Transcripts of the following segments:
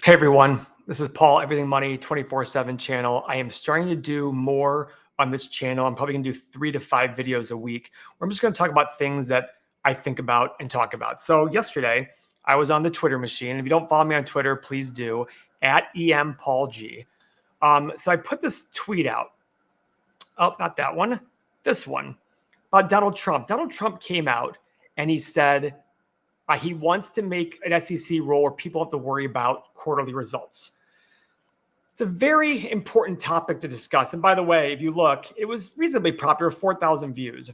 Hey everyone, this is Paul, Everything Money 24/7 channel. I am starting to do more on this channel. I'm probably gonna do 3 to 5 videos a week where I'm just gonna talk about things that I think about and talk about. So yesterday, I was on the Twitter machine. If you don't follow me on Twitter, please do at EMPaulG. So I put this tweet out. Oh, not that one, this one about Donald Trump. Donald Trump came out and he said he wants to make an SEC rule where people have to worry about quarterly results. It's a very important topic to discuss. And by the way, if you look, it was reasonably popular, 4,000 views.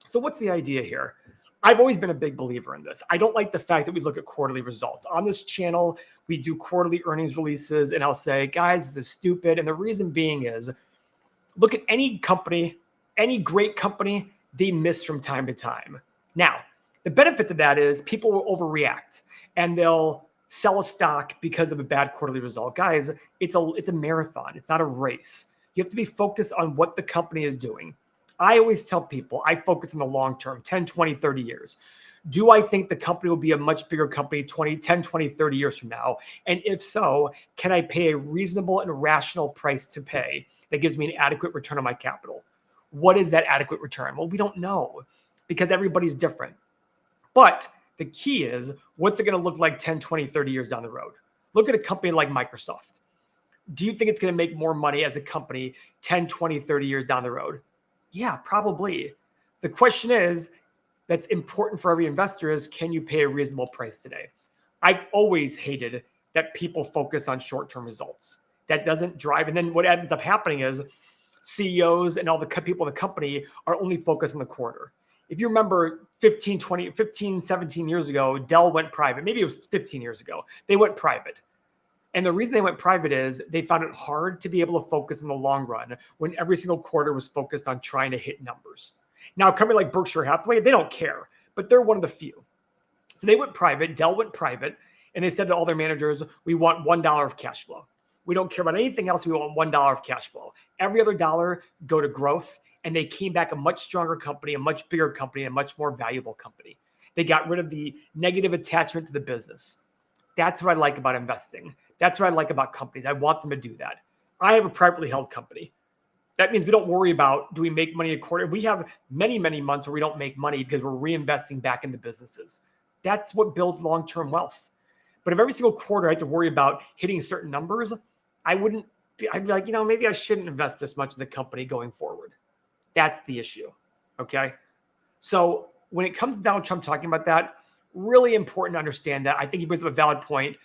So what's the idea here? I've always been a big believer in this. I don't like the fact that we look at quarterly results. On this channel, we do quarterly earnings releases, and I'll say, guys, this is stupid. And the reason being is, look at any company, any great company, they miss from time to time. Now, the benefit to that is people will overreact and they'll sell a stock because of a bad quarterly result. Guys, it's a marathon. It's not a race. You have to be focused on what the company is doing. I always tell people I focus on the long term, 10, 20, 30 years. Do I think the company will be a much bigger company 10, 20, 30 years from now? And if so, can I pay a reasonable and rational price to pay that gives me an adequate return on my capital? What is that adequate return? Well, we don't know because everybody's different. But the key is, what's it going to look like 10, 20, 30 years down the road? Look at a company like Microsoft. Do you think it's going to make more money as a company 10, 20, 30 years down the road? Yeah, probably. The question is, that's important for every investor is, can you pay a reasonable price today? I've always hated that people focus on short-term results. That doesn't drive. And then what ends up happening is CEOs and all the people in the company are only focused on the quarter. If you remember 15, 17 years ago, Dell went private. Maybe it was 15 years ago. They went private. And the reason they went private is they found it hard to be able to focus in the long run when every single quarter was focused on trying to hit numbers. Now, a company like Berkshire Hathaway, they don't care, but they're one of the few. So they went private, Dell went private, and they said to all their managers, we want $1 of cash flow. We don't care about anything else. We want $1 of cash flow. Every other dollar go to growth. And they came back a much stronger company, a much bigger company, a much more valuable company. They got rid of the negative attachment to the business. That's what I like about investing. That's what I like about companies. I want them to do that. I have a privately held company. That means we don't worry about, do we make money a quarter? We have many, many months where we don't make money because we're reinvesting back into businesses. That's what builds long-term wealth. But if every single quarter I had to worry about hitting certain numbers, I'd be like, maybe I shouldn't invest this much in the company going forward. That's the issue, okay? So when it comes to Donald Trump talking about that, really important to understand that. I think he brings up a valid point,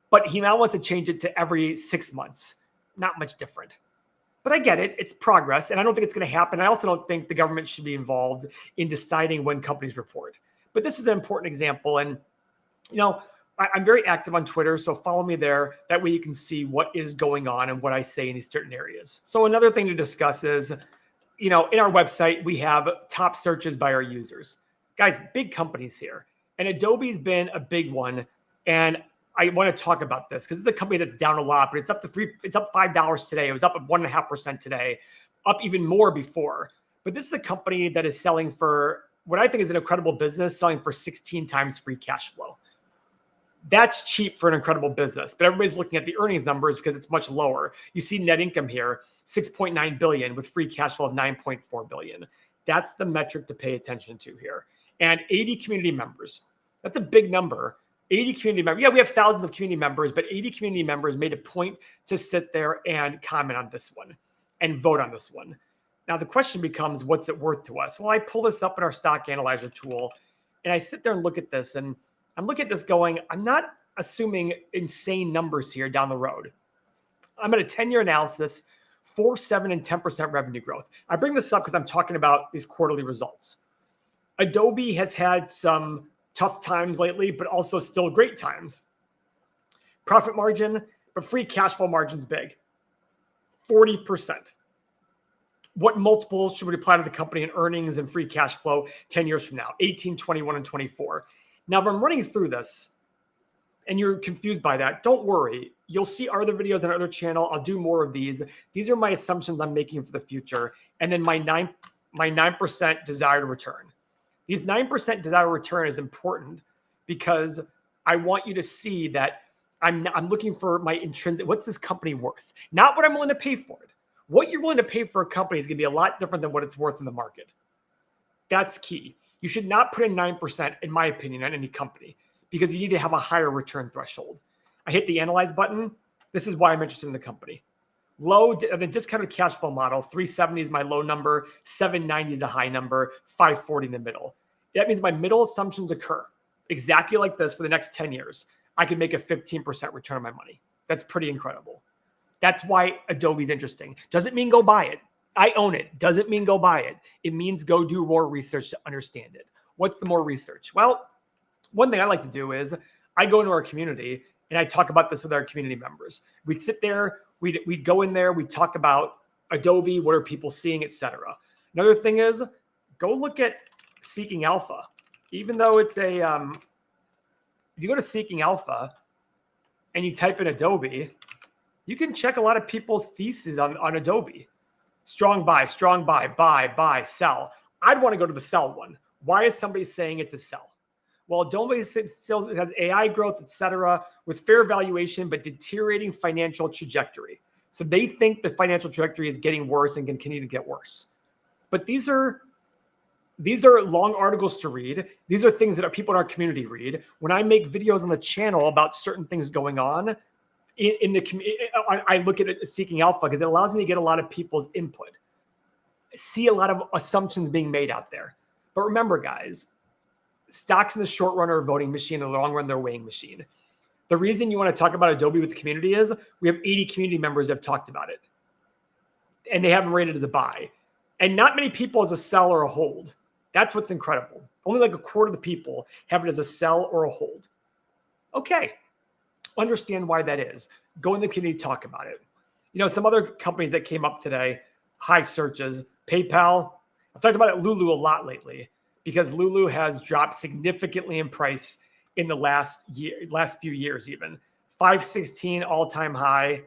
but he now wants to change it to every 6 months. Not much different. But I get it. It's progress, and I don't think it's going to happen. I also don't think the government should be involved in deciding when companies report. But this is an important example, and I'm very active on Twitter, so follow me there. That way you can see what is going on and what I say in these certain areas. So another thing to discuss is, in our website, we have top searches by our users. Guys, big companies here. And Adobe's been a big one. And I want to talk about this because it's a company that's down a lot, but it's up $5 today. It was up at 1.5% today, up even more before. But this is a company that is selling for what I think is an incredible business, selling for 16 times free cash flow. That's cheap for an incredible business, but everybody's looking at the earnings numbers because it's much lower. You see net income here, 6.9 billion with free cash flow of 9.4 billion. That's the metric to pay attention to here. And 80 community members. That's a big number. 80 community members. Yeah, we have thousands of community members, but 80 community members made a point to sit there and comment on this one and vote on this one. Now, the question becomes, what's it worth to us? Well, I pull this up in our stock analyzer tool, and I sit there and look at this, and I'm looking at this going, I'm not assuming insane numbers here down the road. I'm at a 10-year analysis, 4%, 7%, and 10% revenue growth. I bring this up because I'm talking about these quarterly results. Adobe has had some tough times lately, but also still great times. Profit margin, but free cash flow margin's big, 40%. What multiples should we apply to the company in earnings and free cash flow 10 years from now? 18, 21, and 24. Now, if I'm running through this and you're confused by that, don't worry. You'll see our other videos on our other channel. I'll do more of these. These are my assumptions I'm making for the future. And then my 9% desired return. These 9% desired return is important because I want you to see that I'm looking for my intrinsic, what's this company worth? Not what I'm willing to pay for it. What you're willing to pay for a company is going to be a lot different than what it's worth in the market. That's key. You should not put in 9%, in my opinion, on any company because you need to have a higher return threshold. I hit the analyze button. This is why I'm interested in the company. The discounted cash flow model, 370 is my low number, 790 is the high number, 540 in the middle. That means my middle assumptions occur exactly like this for the next 10 years. I can make a 15% return on my money. That's pretty incredible. That's why Adobe is interesting. Doesn't mean go buy it. I own it. Doesn't mean go buy it. It means go do more research to understand it. What's the more research? Well, one thing I like to do is I go into our community and I talk about this with our community members. We'd sit there, we'd go in there, we'd talk about Adobe, what are people seeing, etc. Another thing is go look at Seeking Alpha. Even though it's a, if you go to Seeking Alpha and you type in Adobe, you can check a lot of people's theses on Adobe. Strong buy, buy, sell. I'd want to go to the sell one. Why is somebody saying it's a sell? Well, Adobe still has AI growth, etc., with fair valuation, but deteriorating financial trajectory. So they think the financial trajectory is getting worse and continue to get worse. But these are long articles to read. These are things that people in our community read. When I make videos on the channel about certain things going on, I look at it Seeking Alpha because it allows me to get a lot of people's input. See a lot of assumptions being made out there. But remember, guys, stocks in the short run are a voting machine. In the long run, they're a weighing machine. The reason you want to talk about Adobe with the community is we have 80 community members that have talked about it. And they haven't rated it as a buy. And not many people as a sell or a hold. That's what's incredible. Only like a quarter of the people have it as a sell or a hold. Okay. Understand why that is. Go in the community, talk about it. Some other companies that came up today, high searches, PayPal. I've talked about it, Lulu, a lot lately because Lulu has dropped significantly in price in the last few years even. 516 all-time high.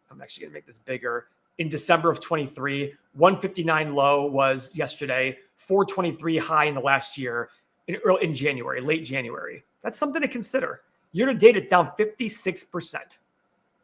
I'm actually going to make this bigger. In December of 23, 159 low was yesterday, 423 high in the last year, in January, late January. That's something to consider. Year to date, it's down 56%.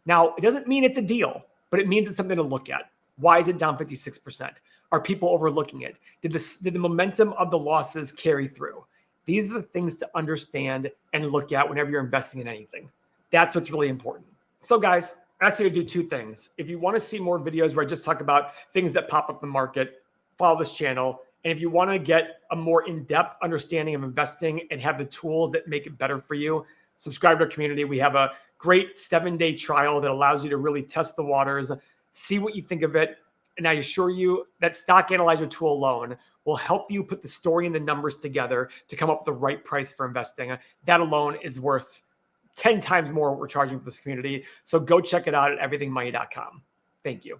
Now, it doesn't mean it's a deal, but it means it's something to look at. Why is it down 56%? Are people overlooking it? Did the momentum of the losses carry through? These are the things to understand and look at whenever you're investing in anything. That's what's really important. So guys, I ask you to do two things. If you want to see more videos where I just talk about things that pop up in the market, follow this channel. And if you want to get a more in-depth understanding of investing and have the tools that make it better for you, subscribe to our community. We have a great 7-day trial that allows you to really test the waters, see what you think of it. And I assure you that Stock Analyzer tool alone will help you put the story and the numbers together to come up with the right price for investing. That alone is worth 10 times more what we're charging for this community. So go check it out at everythingmoney.com. Thank you.